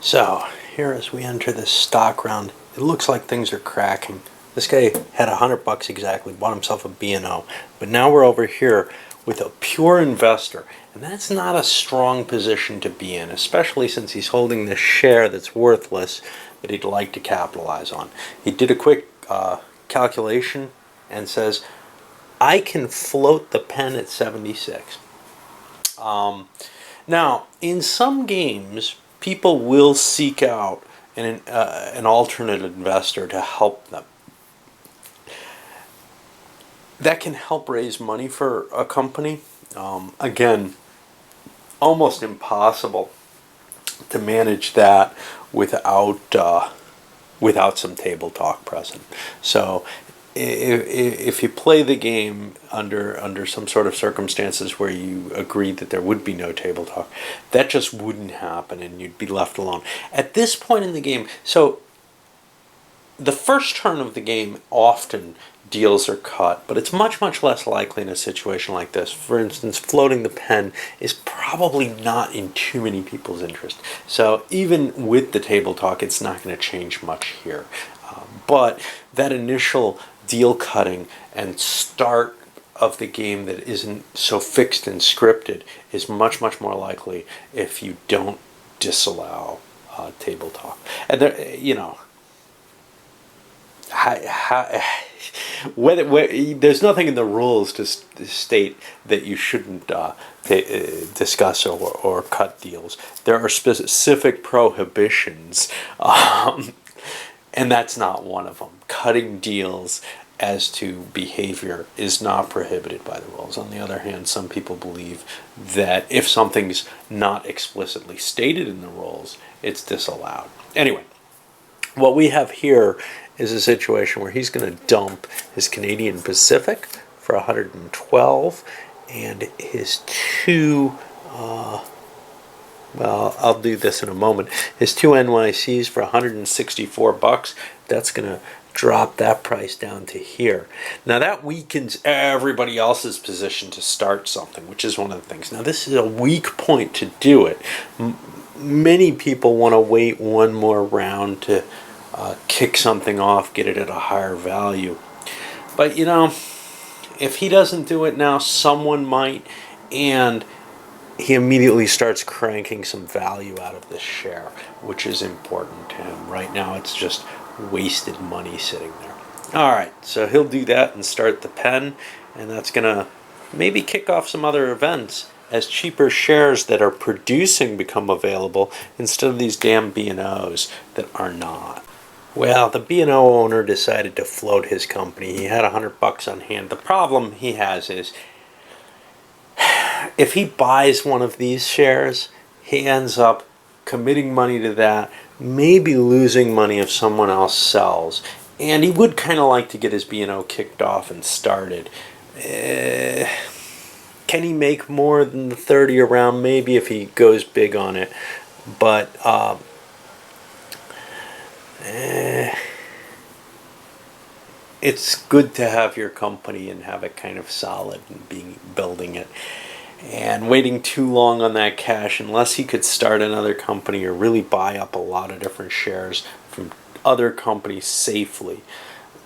So, here as we enter this stock round, it looks like things are cracking. This guy had $100 exactly, bought himself a B&O. But now we're over here with a pure investor. And that's not a strong position to be in, especially since he's holding this share that's worthless that he'd like to capitalize on. He did a quick calculation and says, I can float the pen at 76. Now, in some games, people will seek out an alternate investor to help them. That can help raise money for a company. Again, almost impossible to manage that without some table talk present. So if you play the game under some sort of circumstances where you agreed that there would be no table talk, that just wouldn't happen and you'd be left alone. At this point in the game, so the first turn of the game often deals are cut, but it's much, much less likely in a situation like this. For instance, floating the pen is probably not in too many people's interest. So even with the table talk, it's not going to change much here. But that initial deal cutting and start of the game that isn't so fixed and scripted is much, much more likely if you don't disallow table talk. And there, there's nothing in the rules to state that you shouldn't discuss or cut deals. There are specific prohibitions, and that's not one of them. Cutting deals as to behavior is not prohibited by the rules. On the other hand, some people believe that if something's not explicitly stated in the rules, it's disallowed. Anyway, what we have here is a situation where he's going to dump his Canadian Pacific for 112 and his two, well, I'll do this in a moment, his two NYCs for 164 bucks. That's going to drop that price down to here. Now that weakens everybody else's position to start something, which is one of the things. Now this is a weak point to do it. Many people want to wait one more round to kick something off, get it at a higher value. But if he doesn't do it now, someone might, and he immediately starts cranking some value out of this share, which is important to him. Right now it's just wasted money sitting there. Alright, so he'll do that and start the pen, and that's going to maybe kick off some other events as cheaper shares that are producing become available instead of these damn B&Os that are not. Well, the B&O owner decided to float his company. He had $100 on hand. The problem he has is if he buys one of these shares, he ends up committing money to that, maybe losing money if someone else sells. And he would kind of like to get his B&O kicked off and started. Can he make more than the 30 around? Maybe if he goes big on it. But it's good to have your company and have it kind of solid and building it. And waiting too long on that cash, unless he could start another company or really buy up a lot of different shares from other companies safely.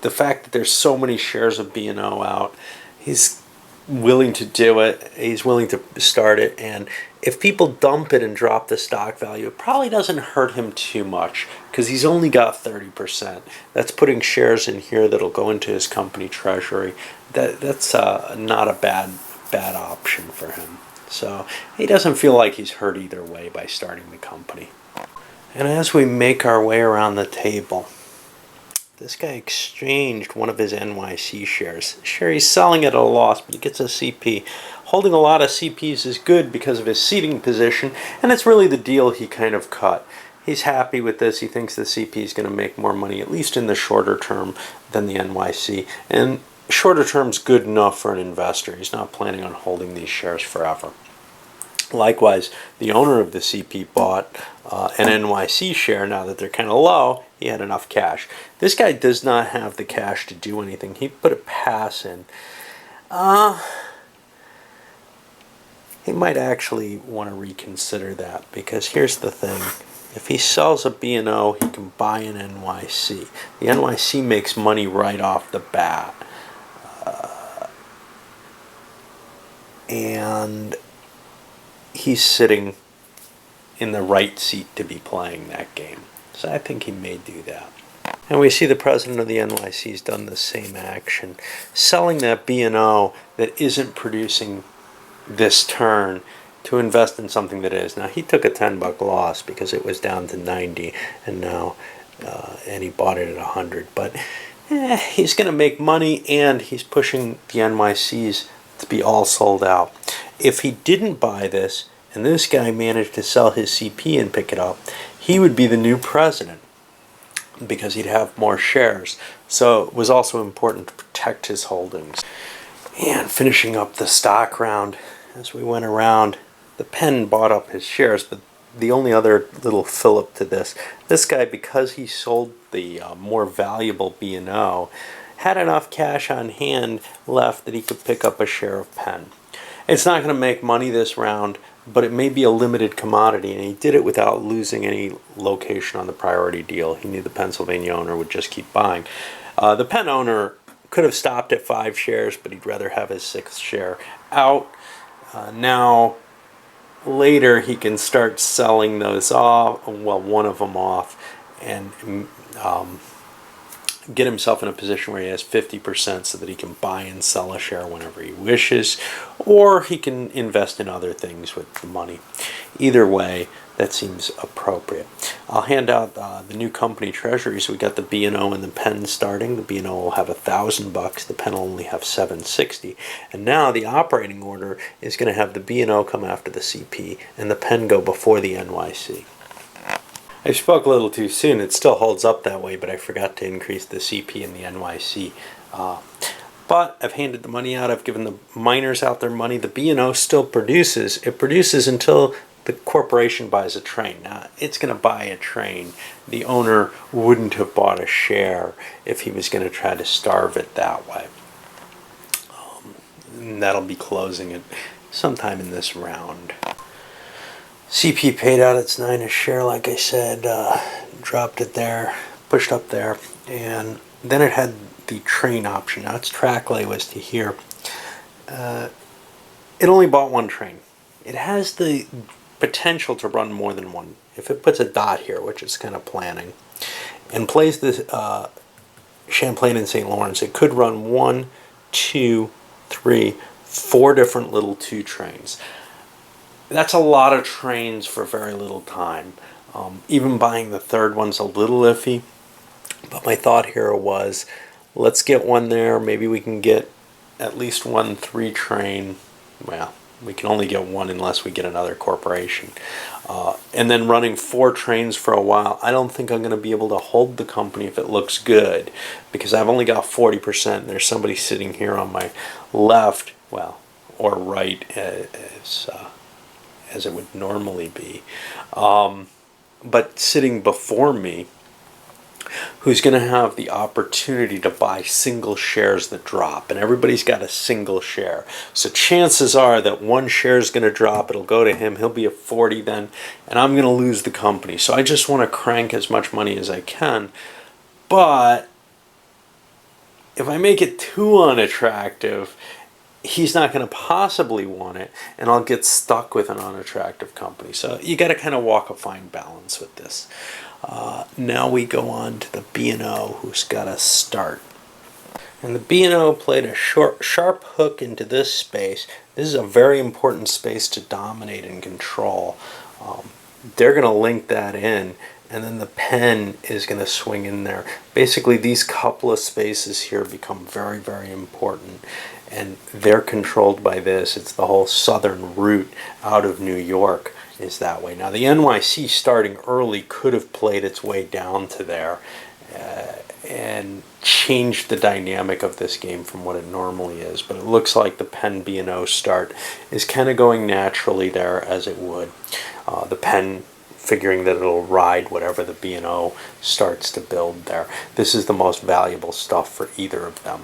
The fact that there's so many shares of B&O out, he's willing to do it. He's willing to start it, and if people dump it and drop the stock value, it probably doesn't hurt him too much because he's only got 30%. That's putting shares in here that'll go into his company treasury. That's not a bad option for him. So he doesn't feel like he's hurt either way by starting the company. And as we make our way around the table, this guy exchanged one of his NYC shares. Sure, he's selling at a loss, but he gets a CP. Holding a lot of CPs is good because of his seating position, and it's really the deal he kind of cut. He's happy with this. He thinks the CP is going to make more money, at least in the shorter term, than the NYC. And shorter term's good enough for an investor. He's not planning on holding these shares forever. Likewise, the owner of the CP bought an NYC share. Now that they're kind of low, he had enough cash. This guy does not have the cash to do anything. He put a pass in. He might actually want to reconsider that, because here's the thing. If he sells a B&O, he can buy an NYC. The NYC makes money right off the bat. And he's sitting in the right seat to be playing that game. So I think he may do that. And we see the president of the NYC's done the same action, selling that B&O that isn't producing this turn to invest in something that is. Now he took a $10 loss because it was down to 90, and now and he bought it at 100. But he's going to make money, and he's pushing the NYCs to be all sold out. If he didn't buy this, and this guy managed to sell his CP and pick it up, he would be the new president because he'd have more shares. So it was also important to protect his holdings. And finishing up the stock round, as we went around, the Penn bought up his shares, but the only other little fill-up to this guy, because he sold the more valuable B&O, had enough cash on hand left that he could pick up a share of Penn. It's not going to make money this round, but it may be a limited commodity, and he did it without losing any location on the priority deal. He knew the Pennsylvania owner would just keep buying. The Penn owner could have stopped at 5 shares, but he'd rather have his 6th share out. Now, later he can start selling those off, well, one of them off, and get himself in a position where he has 50% so that he can buy and sell a share whenever he wishes, or he can invest in other things with the money. Either way, that seems appropriate. I'll hand out the new company treasuries. We got the B&O and the Penn starting. The B&O will have $1,000. The Penn will only have $760. And now the operating order is going to have the B&O come after the CP and the Penn go before the NYC. I spoke a little too soon. It still holds up that way, but I forgot to increase the CP and the NYC. But I've handed the money out. I've given the miners out their money. The B&O still produces. It produces until the corporation buys a train. Now, it's going to buy a train. The owner wouldn't have bought a share if he was going to try to starve it that way. And that'll be closing it sometime in this round. CP paid out its 9 a share, like I said, dropped it there, pushed up there, and then it had the train option. Now its track lay was to here. It only bought 1 train. It has the potential to run more than one. If it puts a dot here, which it's kind of planning, and plays the Champlain and St. Lawrence, it could run 1, 2, 3, 4 different little 2 trains. That's a lot of trains for very little time. Even buying the 3rd one's a little iffy. But my thought here was, let's get one there. Maybe we can get at least 1 3 train. Well, we can only get 1 unless we get another corporation. And then running 4 trains for a while. I don't think I'm going to be able to hold the company if it looks good, because I've only got 40%. There's somebody sitting here on my left, well, or right, as it would normally be, but sitting before me, who's going to have the opportunity to buy single shares that drop, and everybody's got a single share. So chances are that 1 share is going to drop, it'll go to him, he'll be at 40 then, and I'm going to lose the company. So I just want to crank as much money as I can, but if I make it too unattractive, he's not going to possibly want it, and I'll get stuck with an unattractive company. So you got to kind of walk a fine balance with this. Now we go on to the B&O, who's got to start. And the B&O played a sharp hook into this space. This is a very important space to dominate and control. They're going to link that in, and then the Penn is going to swing in there. Basically, these couple of spaces here become very, very important, and they're controlled by this. It's the whole southern route out of New York is that way. Now, the NYC starting early could have played its way down to there and changed the dynamic of this game from what it normally is, but it looks like the Penn B&O start is kind of going naturally there as it would. The Penn figuring that it'll ride whatever the B&O starts to build there. This is the most valuable stuff for either of them.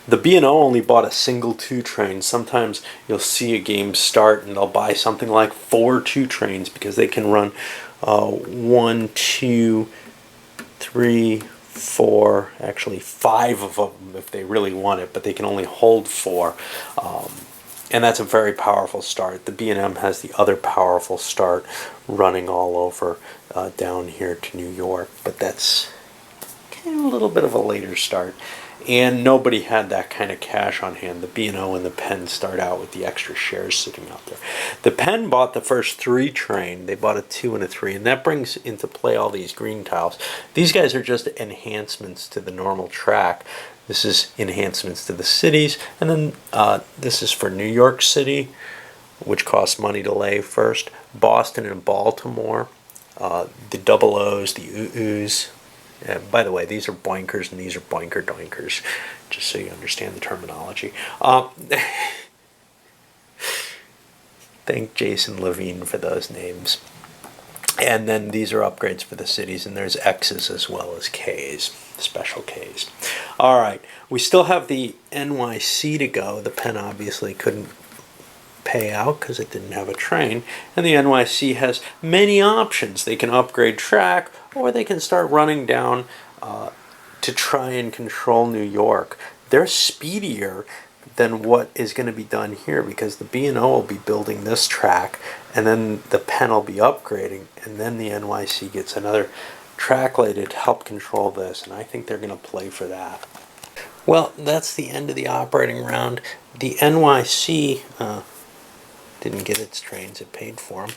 The B&O only bought a single 2 train. Sometimes you'll see a game start and they'll buy something like 4 2 trains because they can run 1, 2, 3, 4, actually 5 of them if they really want it, but they can only hold 4. And that's a very powerful start. The B&M has the other powerful start running all over down here to New York, but that's kind of a little bit of a later start. And nobody had that kind of cash on hand. The B&O and the Penn start out with the extra shares sitting out there. The Penn bought the first 3 train. They bought a 2 and a 3, and that brings into play all these green tiles. These guys are just enhancements to the normal track. This is enhancements to the cities, and then this is for New York City, which costs money to lay first. Boston and Baltimore, the double O's, the UUs. By the way, these are boinkers and these are boinker doinkers, just so you understand the terminology. Thank Jason Levine for those names. And then these are upgrades for the cities, and there's X's as well as K's, special K's. All right, we still have the NYC to go. The Penn obviously couldn't pay out because it didn't have a train, and the NYC has many options. They can upgrade track, or they can start running down to try and control New York. They're speedier than what is going to be done here, because the B&O will be building this track, and then the Penn will be upgrading, and then the NYC gets another track later to help control this, and I think they're going to play for that. Well, that's the end of the operating round. The NYC didn't get its trains, it paid for them.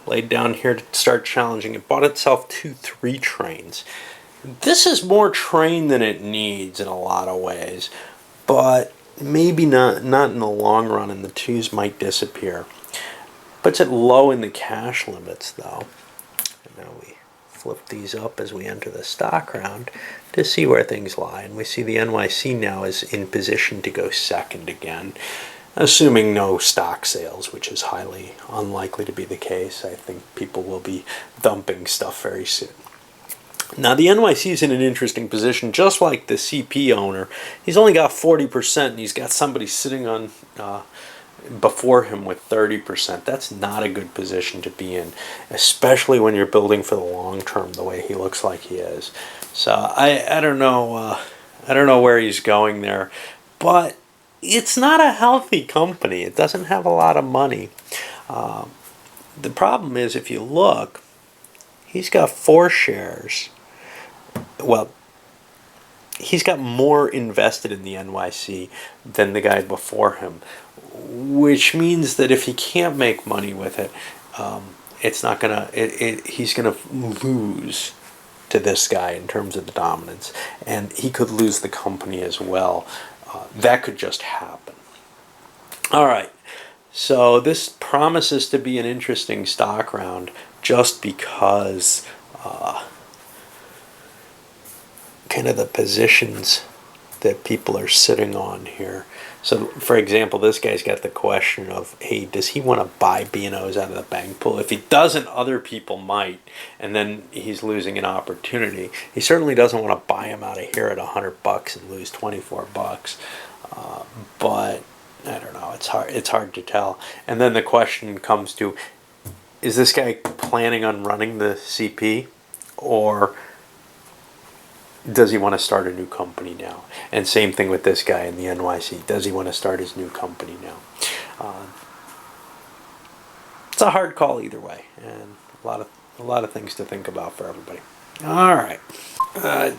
Laid down here to start challenging. It bought itself 2 3 trains. This is more train than it needs in a lot of ways, but maybe not in the long run, and the 2s might disappear. Puts it low in the cash limits though. And now we flip these up as we enter the stock round to see where things lie, and we see the NYC now is in position to go second again, assuming no stock sales, which is highly unlikely to be the case. I think people will be dumping stuff very soon. Now the NYC is in an interesting position, just like the CP owner. He's only got 40%, and he's got somebody sitting on before him with 30%. That's not a good position to be in, especially when you're building for the long term the way he looks like he is. So I don't know where he's going there, but it's not a healthy company. It doesn't have a lot of money. The problem is, if you look, he's got 4 shares. Well, he's got more invested in the NYC than the guy before him, which means that if he can't make money with it, it's not gonna. He's gonna lose to this guy in terms of the dominance, and he could lose the company as well. That could just happen. All right, so this promises to be an interesting stock round, just because kind of the positions that people are sitting on here. So, for example, this guy's got the question of, hey, does he want to buy B&Os out of the bank pool? If he doesn't, other people might, and then he's losing an opportunity. He certainly doesn't want to buy them out of here at $100 and lose $24. But I don't know. It's hard to tell. And then the question comes to, is this guy planning on running the CP, or does he want to start a new company now? And same thing with this guy in the NYC. Does he want to start his new company now? It's a hard call either way, and a lot of things to think about for everybody. All right.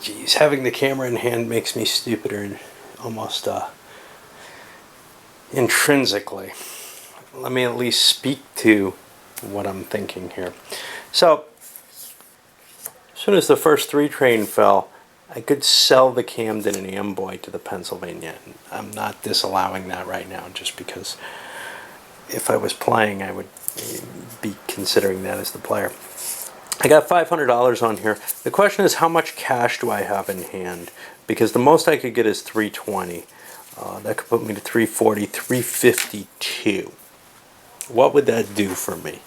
Geez, having the camera in hand makes me stupider, and almost intrinsically. Let me at least speak to what I'm thinking here. So, as soon as the first 3 train fell, I could sell the Camden and Amboy to the Pennsylvania. I'm not disallowing that right now, just because if I was playing, I would be considering that as the player. I got $500 on here. The question is, how much cash do I have in hand? Because the most I could get is $320. That could put me to $340, $352. What would that do for me?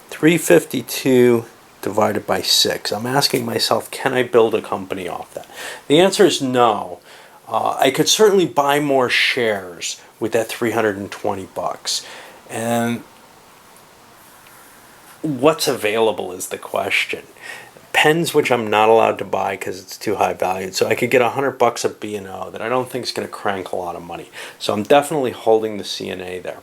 $352 divided by 6. I'm asking myself, can I build a company off that? The answer is no. I could certainly buy more shares with that $320. And what's available is the question. Pens, which I'm not allowed to buy because it's too high valued. So I could get $100 of B&O that I don't think is going to crank a lot of money. So I'm definitely holding the CNA there.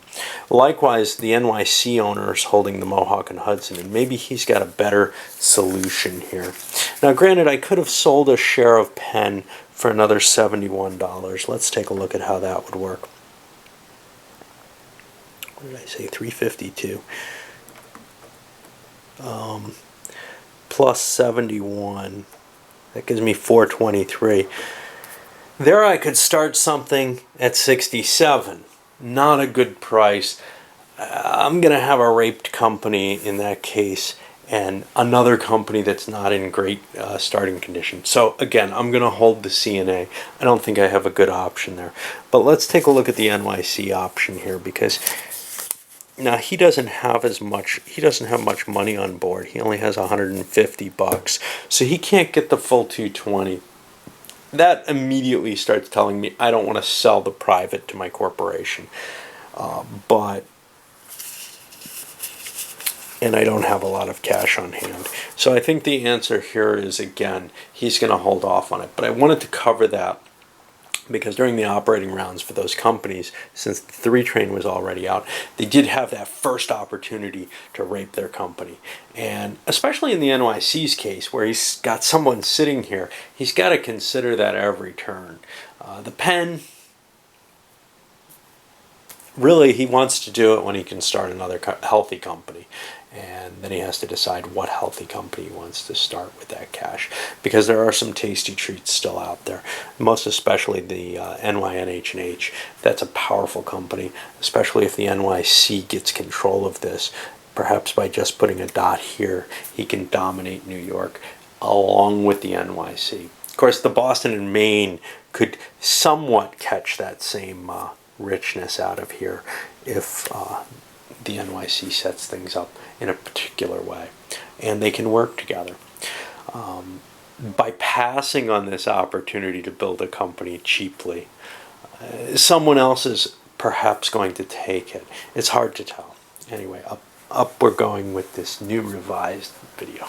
Likewise, the NYC owner is holding the Mohawk and Hudson, and maybe he's got a better solution here. Now, granted, I could have sold a share of Penn for another $71. Let's take a look at how that would work. What did I say? 352. Plus 71, that gives me 423. There I could start something at 67. Not a good price. I'm going to have a raped company in that case, and another company that's not in great starting condition. So again, I'm going to hold the CNA. I don't think I have a good option there. But let's take a look at the NYC option here, because now he doesn't have much money on board. He only has $150, so he can't get the full 220. That immediately starts telling me I don't want to sell the private to my corporation, and I don't have a lot of cash on hand. So I think the answer here is, again, he's going to hold off on it. But I wanted to cover that because during the operating rounds for those companies, since the 3 train was already out, they did have that first opportunity to rape their company. And especially in the NYC's case, where he's got someone sitting here, he's got to consider that every turn. The Penn, really, he wants to do it when he can start another healthy company. And then he has to decide what healthy company he wants to start with that cash, because there are some tasty treats still out there, most especially the NYNH&H. That's a powerful company, especially if the NYC gets control of this. Perhaps by just putting a dot here, he can dominate New York along with the NYC. Of course, the Boston and Maine could somewhat catch that same richness out of here if the NYC sets things up in a particular way, and they can work together. By passing on this opportunity to build a company cheaply, someone else is perhaps going to take it. It's hard to tell. Anyway, up we're going with this new revised video.